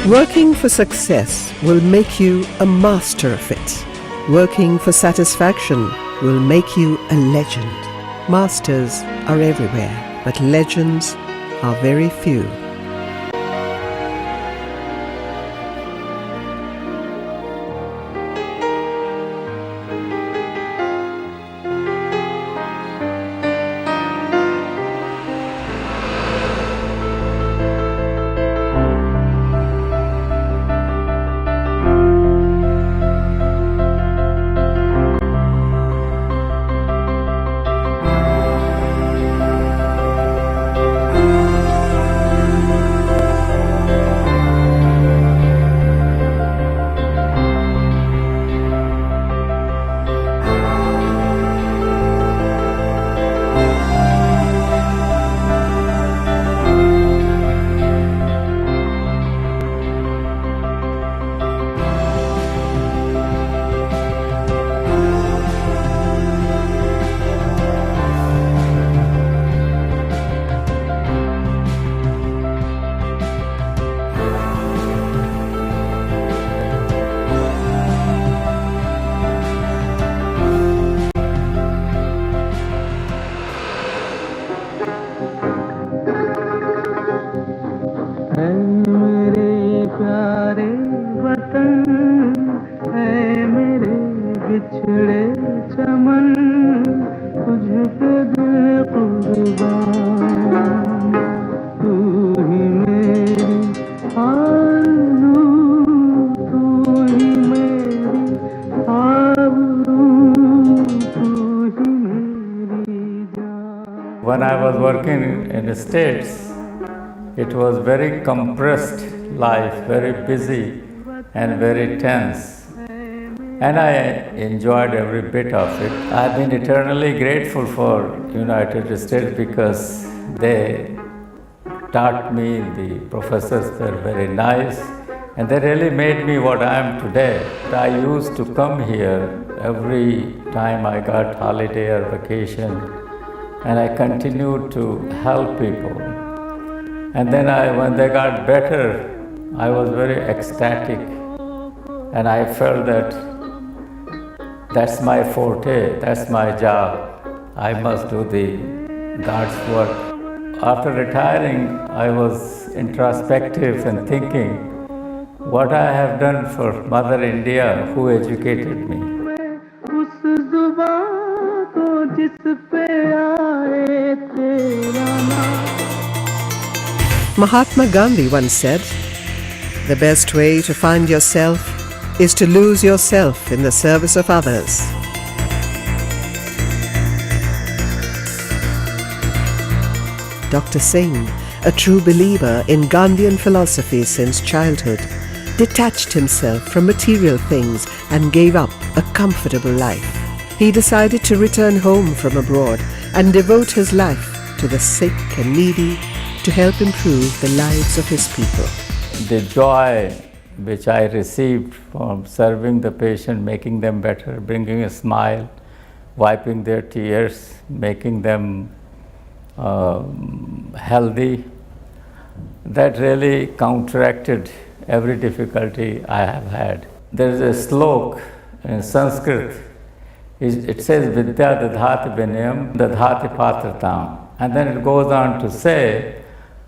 Working for success will make you a master of it. Working for satisfaction will make you a legend. Masters are everywhere, but legends are very few. When I was working in the States, it was very compressed life, very busy and very tense. And I enjoyed every bit of it. I've been eternally grateful for United States because they taught me, the professors were very nice, and they really made me what I am today. I used to come here every time I got holiday or vacation, and I continued to help people. And then when they got better, I was very ecstatic, and I felt that that's my forte, that's my job. I must do the God's work. After retiring, I was introspective and thinking what I have done for Mother India, who educated me. Mahatma Gandhi once said, "The best way to find yourself is to lose yourself in the service of others." Dr. Singh, a true believer in Gandhian philosophy since childhood, detached himself from material things and gave up a comfortable life. He decided to return home from abroad and devote his life to the sick and needy to help improve the lives of his people. The joy which I received from serving the patient, making them better, bringing a smile, wiping their tears, making them healthy, that really counteracted every difficulty I have had. There is a slok in Sanskrit. It says, Vidya dadhati vinayam dadhati patratam. And then it goes on to say,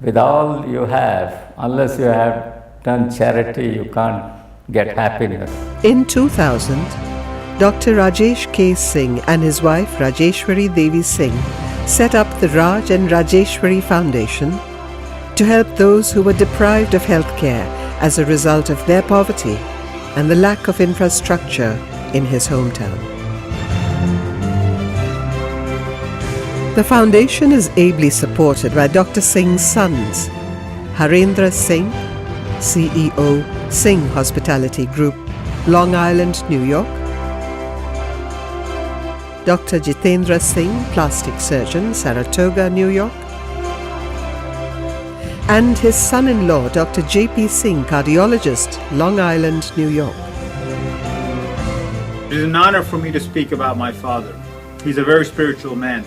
with all you have, unless you have done charity, you can't get happiness. In 2000, Dr. Rajesh K. Singh and his wife Rajeshwari Devi Singh set up the Raj Rajeshwari Foundation to help those who were deprived of health care as a result of their poverty and the lack of infrastructure in his hometown. The foundation is ably supported by Dr. Singh's sons, Harendra Singh, CEO, Singh Hospitality Group, Long Island, New York; Dr. Jitendra Singh, plastic surgeon, Saratoga, New York; and his son-in-law, Dr. J.P. Singh, cardiologist, Long Island, New York. It is an honor for me to speak about my father. He's a very spiritual man.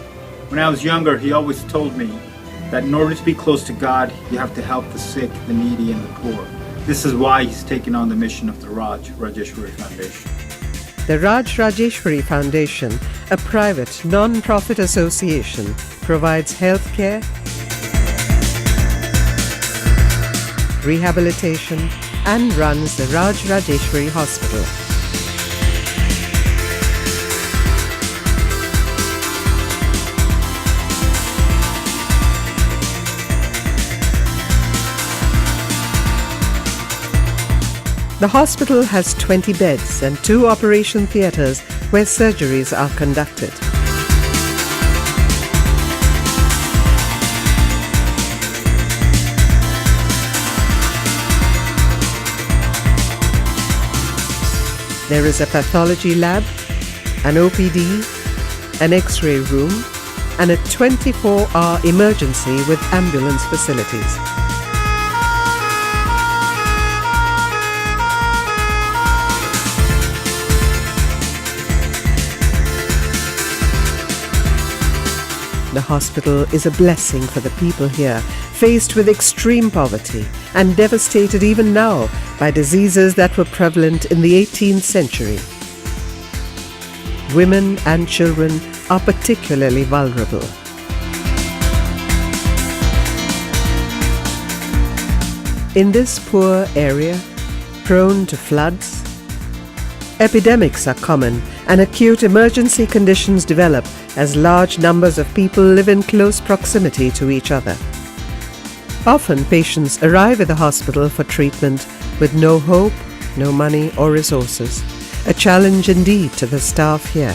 When I was younger, he always told me that in order to be close to God, you have to help the sick, the needy, and the poor. This is why he's taken on the mission of the Raj Rajeshwari Foundation. The Raj Rajeshwari Foundation, a private non-profit association, provides healthcare, rehabilitation, and runs the Raj Rajeshwari Hospital. The hospital has 20 beds and 2 operation theatres where surgeries are conducted. There is a pathology lab, an OPD, an X-ray room, and a 24-hour emergency with ambulance facilities. The hospital is a blessing for the people here, faced with extreme poverty and devastated even now by diseases that were prevalent in the 18th century. Women and children are particularly vulnerable. In this poor area, prone to floods, epidemics are common and acute emergency conditions develop as large numbers of people live in close proximity to each other. Often patients arrive at the hospital for treatment with no hope, no money or resources, a challenge indeed to the staff here.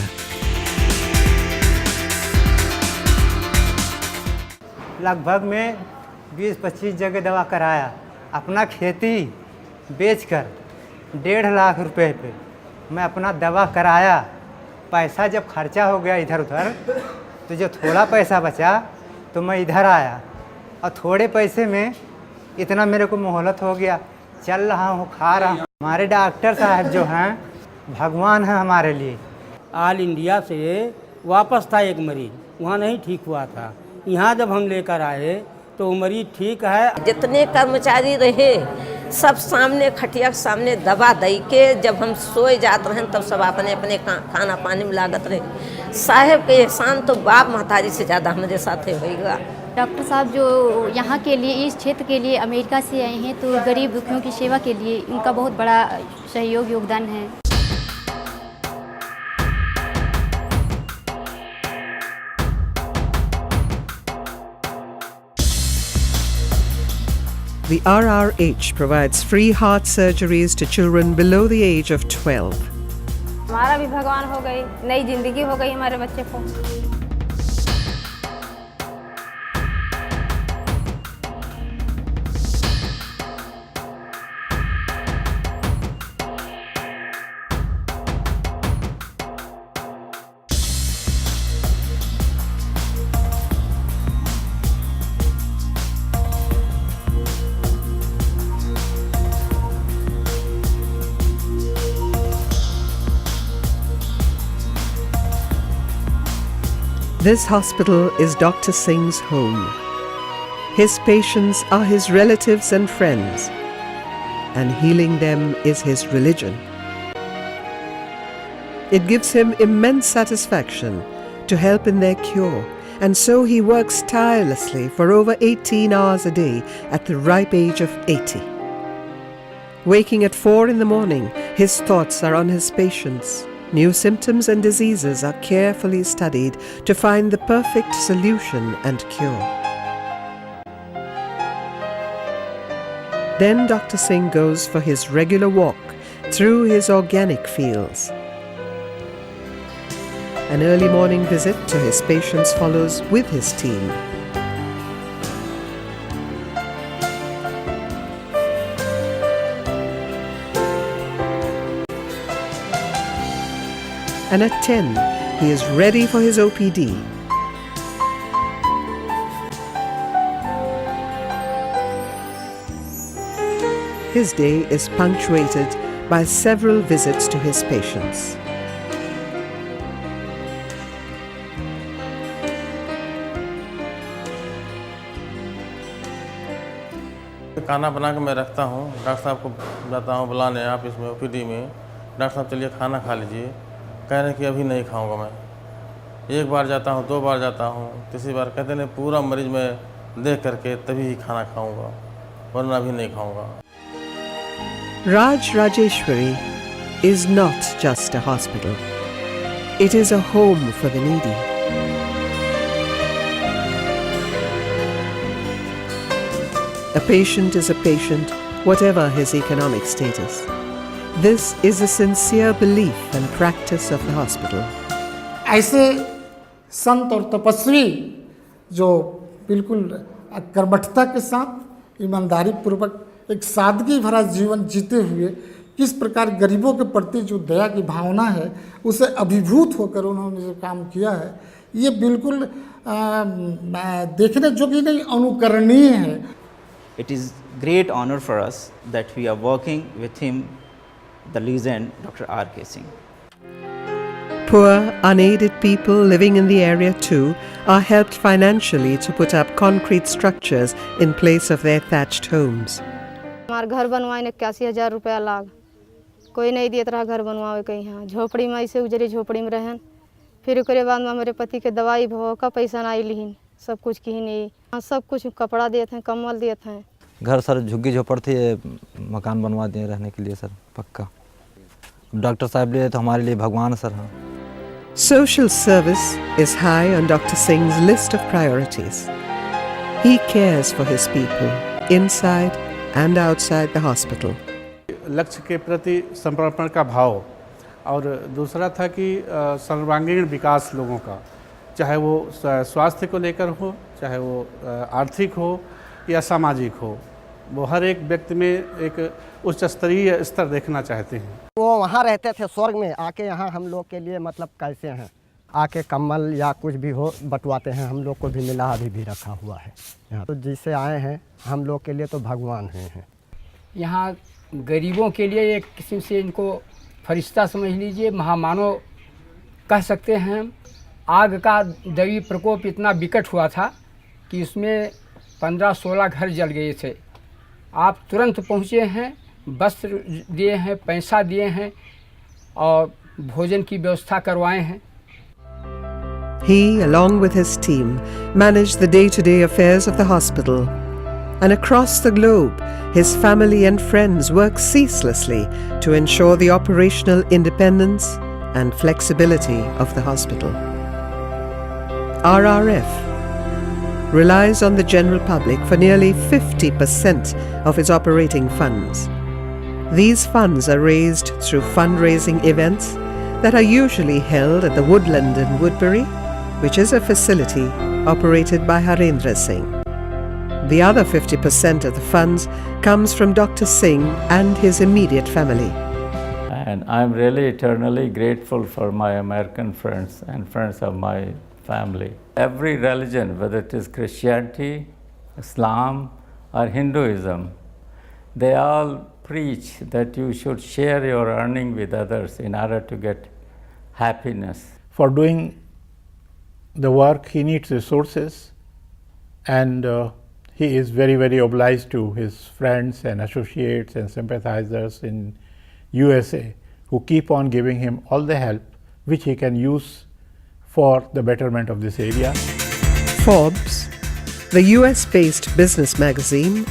लगभग मैं 20-25 जगह दवा कराया, अपना खेती बेचकर 1.5 लाख रुपए पे मैं अपना दवा कराया। पैसा जब खर्चा हो गया इधर उधर, तो जो थोड़ा पैसा बचा तो मैं इधर आया और थोड़े पैसे में इतना मेरे को मोहलत हो गया, चल रहा हूँ, खा रहा हूँ। हमारे डॉक्टर साहब जो हैं भगवान हैं हमारे लिए। ऑल इंडिया से वापस था एक मरीज, वहाँ नहीं ठीक हुआ था, यहाँ जब हम लेकर आए तो वो मरीज ठीक है। जितने कर्मचारी रहे सब सामने खटिया सामने दवा दई के जब हम सोए जाते रहे तब सब अपने अपने खाना पानी में लागत रहे। साहब के एहसान तो बाप महतारी से ज़्यादा हमारे साथ होगा। डॉक्टर साहब जो यहाँ के लिए इस क्षेत्र के लिए अमेरिका से आए हैं, तो गरीब दुखियों की सेवा के लिए इनका बहुत बड़ा सहयोग योगदान है। The RRH provides free heart surgeries to children below the age of 12. हमारा भी भगवान हो गई, नई जिंदगी हो गई हमारे बच्चे को। This hospital is Dr. Singh's home. His patients are his relatives and friends, and healing them is his religion. It gives him immense satisfaction to help in their cure, and so he works tirelessly for over 18 hours a day at the ripe age of 80. Waking at 4 in the morning, his thoughts are on his patients. New symptoms and diseases are carefully studied to find the perfect solution and cure. Then Dr. Singh goes for his regular walk through his organic fields. An early morning visit to his patients follows with his team. And at 10, he is ready for his OPD. His day is punctuated by several visits to his patients. खाना बना के मैं रखता हूँ, doctor साहब को जाता हूँ बुलाने ऑफिस में ओपीडी में, डॉक्टर साहब चलिए खाना खा लीजिए, कह रहे हैं कि अभी नहीं खाऊंगा मैं। एक बार जाता हूँ, 2 बार जाता हूँ, तीसरी बार कहते हैं पूरा मरीज मैं देख करके तभी ही खाना खाऊंगा, वरना अभी नहीं खाऊंगा। Raj Rajeshwari is not just a hospital. It is a home for the needy. A patient is a patient, whatever his economic status. This is a sincere belief and practice of the hospital. ऐसे संत और तपस्वी जो बिल्कुल कर्मठता के साथ ईमानदारी पूर्वक एक सादगी भरा जीवन जीते हुए किस प्रकार गरीबों के प्रति जो दया की भावना है उसे अभिभूत होकर उन्होंने जो काम किया है, ये बिल्कुल देखने योग्य नहीं, अनुकरणीय है। It is great honor for us that we are working with him, the legend Dr. R.K. Singh. Poor, unaided people living in the area too are helped financially to put up concrete structures in place of their thatched homes. हमारा घर बनवाए 81,000 रुपया लाग, कोई नहीं देता रहा घर बनवावे कहीं। यहाँ झोपड़ी में ऐसे उजरे झोपड़ी में रहन, फिर उसके बाद में मेरे पति के दवाई भो का पैसा नहीं लीन, सब कुछ की नहीं, सब कुछ कपड़ा देते हैं, कम्बल देते हैं। घर सर झुग्गी झोपड़ थी, मकान बनवा दिए रहने के लिए सर पक्का। डॉक्टर साहब लिए तो हमारे लिए भगवान सर हैं। Social service is high on Dr. Singh's list of priorities. He cares for his people inside and outside the hospital. लक्ष्य के प्रति समर्पण का भाव, और दूसरा था कि सर्वांगीण विकास लोगों का, चाहे वो स्वास्थ्य को लेकर हो, चाहे वो आर्थिक हो या सामाजिक हो, वो हर एक व्यक्ति में एक उच्च स्तरीय स्तर देखना चाहते हैं। वो वहाँ रहते थे स्वर्ग में, आके यहाँ हम लोग के लिए मतलब कैसे हैं, आके कम्बल या कुछ भी हो बंटवाते हैं, हम लोग को भी मिला, अभी भी रखा हुआ है यहाँ। तो जिससे आए हैं हम लोग के लिए तो भगवान हैं। यहाँ गरीबों के लिए एक किस्म से इनको फरिश्ता समझ लीजिए, महामानव कह सकते हैं। आग का दैवीय प्रकोप इतना विकट हुआ था कि उसमें 15-16 घर जल गए थे। आप तुरंत पहुँचे हैं, वस्त्र दिए हैं, पैसा दिए हैं और भोजन की व्यवस्था करवाए हैं। He, along with his team, managed the day-to-day affairs of the hospital. And across the globe, his family and friends work ceaselessly to ensure the operational independence and flexibility of the hospital. RRF relies on the general public for nearly 50% of its operating funds. These funds are raised through fundraising events that are usually held at the Woodland in Woodbury, which is a facility operated by Harendra Singh. The other 50% of the funds comes from Dr. Singh and his immediate family. And I'm really eternally grateful for my American friends and friends of my family. Every religion, whether it is Christianity, Islam, or Hinduism, they all preach that you should share your earning with others in order to get happiness. For doing the work, he needs resources, and he is very, very obliged to his friends and associates and sympathizers in USA who keep on giving him all the help which he can use for the betterment of this area. Forbes, the US-based business magazine,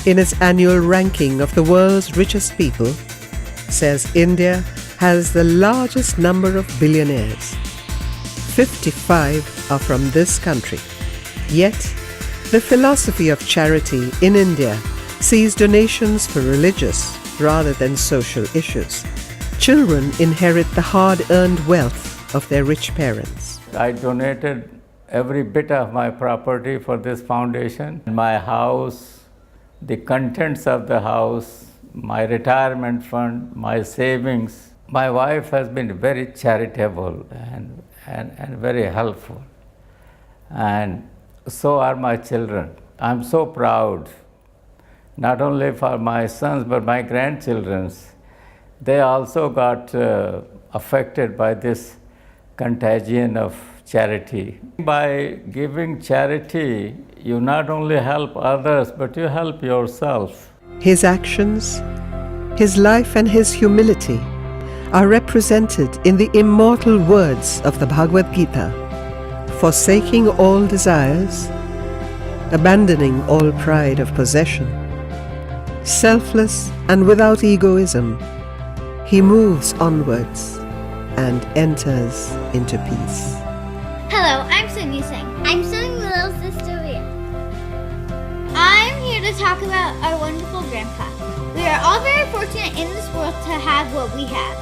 in its annual ranking of the world's richest people, says India has the largest number of billionaires. 55 are from this country. Yet, the philosophy of charity in India sees donations for religious rather than social issues. Children inherit the hard-earned wealth of their rich parents. I donated every bit of my property for this foundation. My house, the contents of the house, my retirement fund, my savings. My wife has been very charitable and very helpful. And so are my children. I'm so proud, not only for my sons, but my grandchildren. They also got affected by this contagion of charity. By giving charity, you not only help others, but you help yourself. His actions, his life and his humility are represented in the immortal words of the Bhagavad Gita. Forsaking all desires, abandoning all pride of possession, selfless and without egoism, he moves onwards and enters into peace. Hello, I'm Singh. I'm Sing's little sister Ria. I'm here to talk about our wonderful grandpa. We are all very fortunate in this world to have what we have.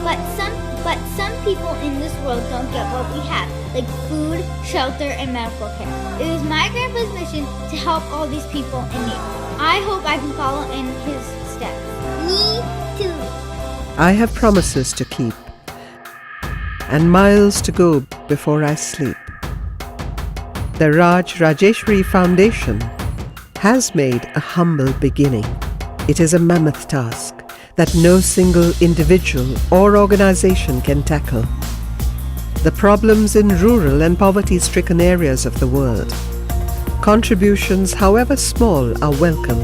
But some people in this world don't get what we have, like food, shelter, and medical care. It is my grandpa's mission to help all these people in need. I hope I can follow in his steps. Me too. I have promises to keep and miles to go before I sleep. The Raj Rajeshwari Foundation has made a humble beginning. It is a mammoth task that no single individual or organization can tackle. The problems in rural and poverty-stricken areas of the world. Contributions, however small, are welcome.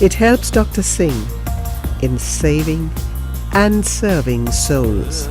It helps Dr. Singh in saving and serving souls.